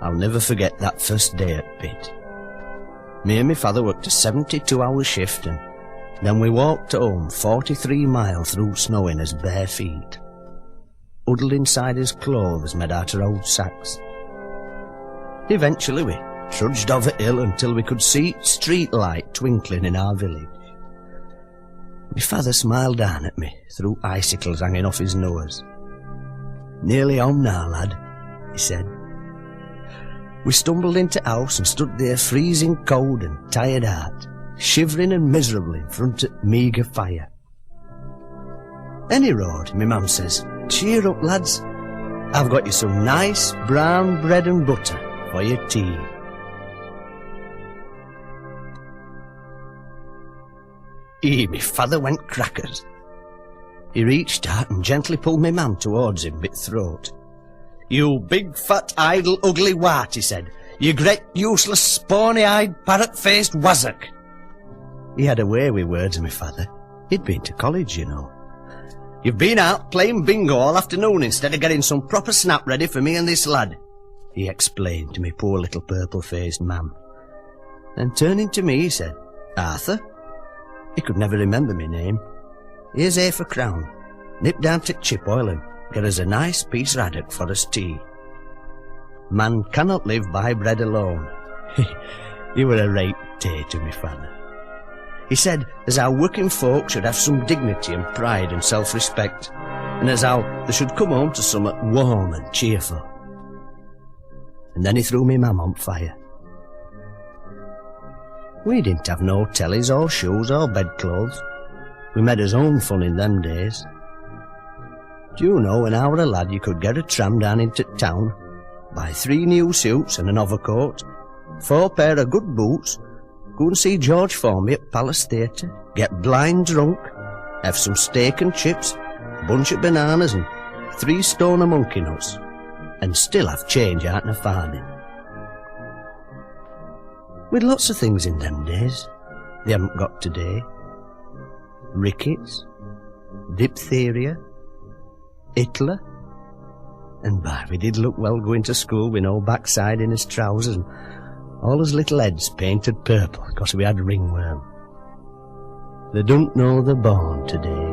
I'll never forget that first day at pit. Me and my father worked a 72-hour shift, and then we walked home 43 miles through snow in his bare feet, huddled inside his clothes made out of old sacks. Eventually we trudged over hill until we could see street light twinkling in our village. My father smiled down at me through icicles hanging off his nose. "Nearly home now, lad," he said. We stumbled into house and stood there freezing cold and tired out, shivering and miserable in front of meagre fire. "Any road," my mum says. "Cheer up, lads. I've got you some nice brown bread and butter for your tea." Me father went crackers. He reached out and gently pulled my mum towards him by the throat. "You big, fat, idle, ugly wart," he said. "You great, useless, spawny-eyed, parrot-faced wazzock." He had a way with words, my father. He'd been to college, you know. "You've been out playing bingo all afternoon instead of getting some proper snap ready for me and this lad," he explained to me poor little purple-faced mum. Then turning to me, he said, "Arthur?" He could never remember my name. "Here's half a crown. Nip down to Chipoyle and get us a nice piece raddock for us tea. Man cannot live by bread alone." He were a right day to me father. He said as how working folk should have some dignity and pride and self-respect, and as how they should come home to somewhat warm and cheerful. And then he threw me mum on fire. We didn't have no tellies or shoes or bedclothes. We made us own fun in them days. Do you know, when I were a lad, you could get a tram down into town, buy 3 new suits and an overcoat, 4 pair of good boots, go and see George Formby at Palace Theatre, get blind drunk, have some steak and chips, bunch of bananas and 3 stone of monkey nuts, and still have change out in a farthing. We'd lots of things in them days they haven't got today. Rickets, diphtheria, Hitler, and we did look well going to school with no backside in his trousers and all his little heads painted purple because we had ringworm. They don't know they're born today.